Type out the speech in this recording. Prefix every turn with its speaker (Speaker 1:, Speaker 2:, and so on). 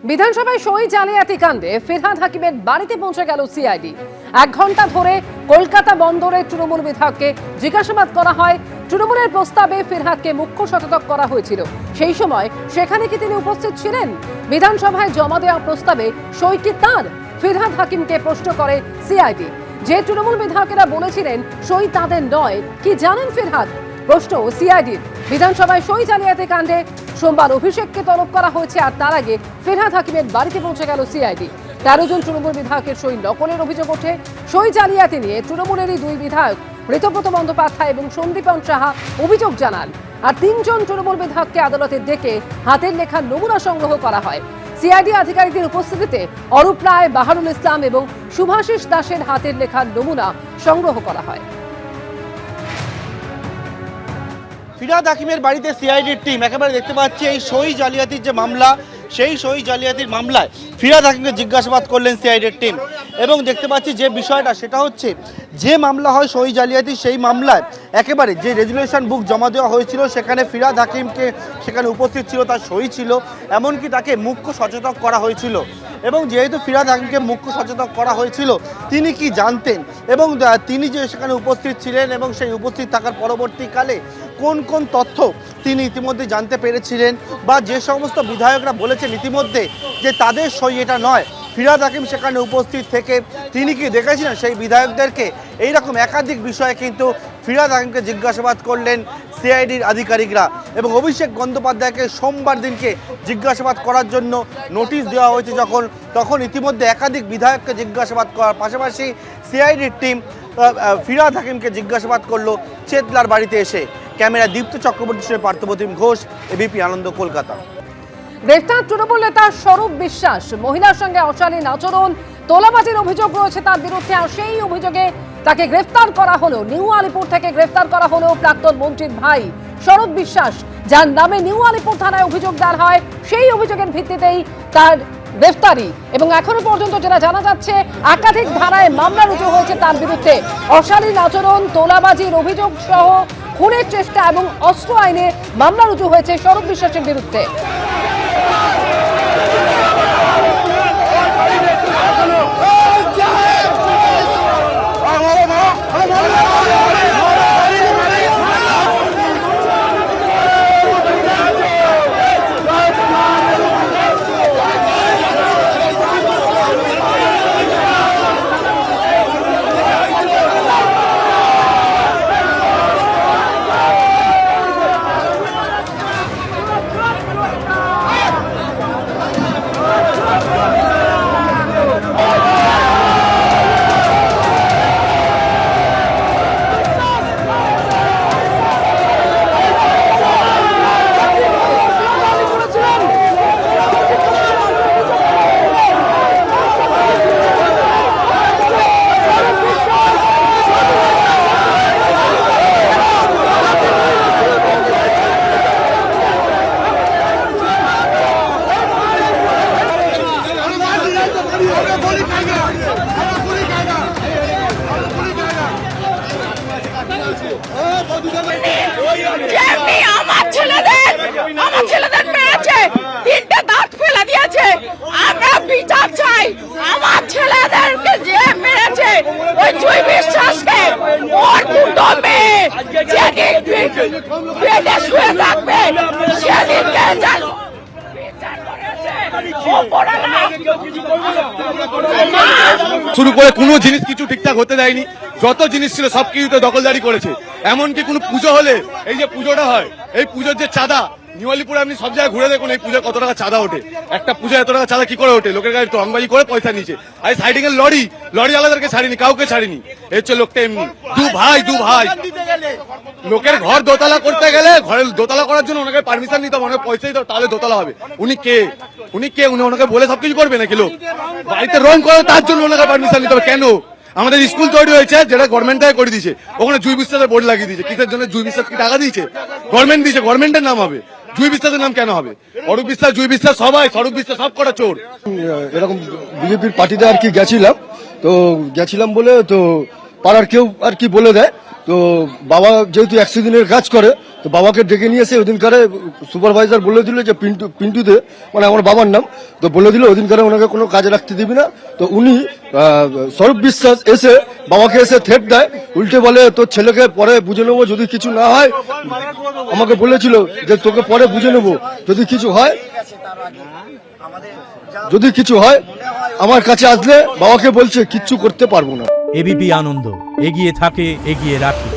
Speaker 1: বিধানসভায় সই জালিয়াতি কাণ্ডে ফিরহাদ হাকিমের বাড়িতে পৌঁছে গেল সিআইডি। 1 ঘন্টা ধরে কলকাতা বন্দরে তৃণমূল বিধায়ককে জিজ্ঞাসাবাদ করা হয়। তৃণমূলের প্রস্তাবে ফিরহাদকে মুখ্য সচেতক করা হয়েছিল। সেই সময় সেখানে কি তিনি উপস্থিত ছিলেন? বিধানসভায় জমা দেওয়া প্রস্তাবে সই কি তাঁর? ফিরহাদ হাকিমকে প্রশ্ন করে সিআইডি। যে তৃণমূল বিধায়কেরা বলেছিলেন সই তাদের নয়, কি জানেন ফিরহাদ? প্রশ্ন সিআইডির। বিধানসভায় সই জালিয়াতি কাণ্ডে সোমবার অভিষেককে তলব করা হয়েছে, আর তার আগে ফিরহাদ হাকিমের বাড়িতে পৌঁছে গেল সিআইডি। 13 জন তৃণমূল বিধায়কের সই নকলের অভিযোগ ওঠে। সই জালিয়াতি নিয়ে তৃণমূলেরই 2 বিধায়ক ঋতব্রত বন্দ্যোপাধ্যায় এবং সন্দীপন সাহা অভিযোগ জানান, আর 3 জন তৃণমূল বিধায়ককে আদালতে ডেকে হাতের লেখা নমুনা সংগ্রহ করা হয়। সিআইডি আধিকারিকদের উপস্থিতিতে অরূপ রায়, বাহারুল ইসলাম এবং শুভাশিস দাসের হাতের লেখা নমুনা সংগ্রহ করা হয়।
Speaker 2: ফিরহাদ হাকিমের বাড়িতে সিআইডির টিম একেবারে দেখতে পাচ্ছি এই সই জালিয়াতির যে মামলা, সেই সই জালিয়াতির মামলায় ফিরহাদ হাকিমকে জিজ্ঞাসাবাদ করলেন সিআইডির টিম। এবং দেখতে পাচ্ছি যে বিষয়টা সেটা হচ্ছে, যে মামলা হয় সই জালিয়াতি, সেই মামলায় একেবারে যে রেজুলেশন বুক জমা দেওয়া হয়েছিল সেখানে ফিরহাদ হাকিমকে সেখানে উপস্থিত ছিল, তার সই ছিল, এমনকি তাকে মুখ্য সচেতক করা হয়েছিল। এবং যেহেতু ফিরহাদ হাকিমকে মুখ্য সচেতক করা হয়েছিল, তিনি কি জানতেন এবং তিনি যে সেখানে উপস্থিত ছিলেন এবং সেই উপস্থিত থাকার পরবর্তীকালে কোন কোন তথ্য তিনি ইতিমধ্যে জানতে পেরেছিলেন, বা যে সমস্ত বিধায়করা বলেছেন ইতিমধ্যে যে তাদের সই এটা নয়, ফিরহাদ হাকিম সেখানে উপস্থিত থেকে তিনি কি দেখেছিলেন সেই বিধায়কদেরকে, এইরকম একাধিক বিষয়ে কিন্তু ফিরহাদ হাকিমকে জিজ্ঞাসাবাদ করলেন সিআইডির আধিকারিকরা। এবং অভিষেক বন্দ্যোপাধ্যায়কে সোমবার দিনকে জিজ্ঞাসাবাদ করার জন্য নোটিশ দেওয়া হয়েছে তখন ইতিমধ্যে একাধিক বিধায়ককে জিজ্ঞাসাবাদ করার পাশাপাশি সিআইডির টিম ফিরহাদ হাকিমকে জিজ্ঞাসাবাদ করলো চেতলার বাড়িতে এসে। ক্যামেরা দীপ্ত চক্রবর্তীর সঙ্গে পার্থপ্রতিম ঘোষ, এবিপি আনন্দ, কলকাতা।
Speaker 1: গ্রেফতার তৃণমূল নেতা স্বরূপ বিশ্বাস। মহিলার সঙ্গে অশালীন আচরণ, তোলাবাজির অভিযোগ রয়েছে তার বিরুদ্ধে, আর সেই অভিযোগে তাকে গ্রেফতার করা হলো। নিউ আলিপুর থেকে গ্রেফতার করা হলো প্রাক্তন মন্ত্রীর ভাই স্বরূপ বিশ্বাস, যার নামে নিউ আলিপুর থানায় অভিযোগ দায়ের হয়। সেই অভিযোগের ভিত্তিতেই তার গ্রেফতারি। এবং এখনো পর্যন্ত যেটা জানা যাচ্ছে, একাধিক ধারায় মামলা রুজু হয়েছে তার বিরুদ্ধে। অশালীন আচরণ, তোলাবাজির অভিযোগ সহ খুনের চেষ্টা এবং অস্ত্র আইনে মামলা রুজু হয়েছে স্বরূপ বিশ্বাসের বিরুদ্ধে।
Speaker 3: আমার ছেলেদের মেরেছে, 3টে দাঁত ফেলে দিয়েছে। আমরা বিচার চাই। আমার ছেলেদেরকে যে মেরেছে ওই জয় বিশ্বাসকে, ওর 2টো মেয়ে যেদিন বেডে শুয়ে থাকবে সেদিনকে
Speaker 4: শুরু করে কোনো জিনিস কিছু ঠিকঠাক হতে দেয়নি। যত জিনিস ছিল সব কিছুতে দখলদারি করেছে। এমনকি কোনো পুজো হলে, এই যে পুজোটা হয়, এই পুজোর যে চাঁদা, নিউ আলিপুরে আপনি সব জায়গায় ঘুরে দেখুন এই পুজোর কত টাকা চাঁদা ওঠে। একটা পুজোয় এত টাকা চাঁদা কি করে ওঠে? লোকের গাড়ি রংবাজি করে পয়সা নিচ্ছে। আর সাইডিং এর লরি আলাদাকে ছাড়িনি, কাউকে ছাড়িনি। এই হচ্ছে লোকটা এমনি। দু ভাই লোকের ঘর দোতলা করতে গেলে, ঘরের দোতলা করার জন্য ওনাকে পারমিশন নিতে হবে, ওনাকে পয়সা দিতে হবে, তাহলে দোতলা হবে। উনি কে? উনি ওনাকে বলে সবকিছু করবে নাকি? লোক বাড়িতে রং করে তার জন্য ওনাকে পারমিশন নিতে হবে কেন? আমাদের স্কুল তৈরি হয়েছে যেটা গভর্নমেন্ট থেকে করে দিয়েছে, ওখানে জুই বিশ্বাসের বোর্ড লাগিয়ে দিয়েছে। কিসের জন্য? জুই বিশ্বাস কি টাকা দিয়েছে? গভর্নমেন্ট দিয়েছে, গভর্নমেন্টের নাম হবে। জুই বিশ্বাসের নাম কেন হবে? অরূপ বিশ্বাস, জুই বিশ্বাস, সবাই স্বরূপ বিশ্বাস সব কটা চোর।
Speaker 5: এরকম বিজেপির পার্টিতে আর কি গেছিলাম বলে তো পাড়ার কেউ আর কি বলে দেয়। তো বাবা যেহেতু 100 দিনের কাজ করে, তো বাবাকে ডেকে নিয়ে এসে ওদিনকারে সুপারভাইজার বলে দিল যে পিন্টুতে মানে আমার বাবার নাম, তো বলে দিল ওদিনকারে ওনাকে কোনো কাজে রাখতে দিবি না। তো উনি স্বরূপ বিশ্বাস এসে বাবাকে এসে থ্রেট দেয়, উল্টে বলে তোর ছেলেকে পরে বুঝে নেবো, যদি কিছু না হয় আমাকে বলেছিল যে তোকে পরে বুঝে নেবো, যদি কিছু হয় আমার কাছে আসলে বাবাকে বলছে কিচ্ছু করতে পারবো না।
Speaker 6: এবিপি আনন্দ এগিয়ে থাকে, এগিয়ে রাখে।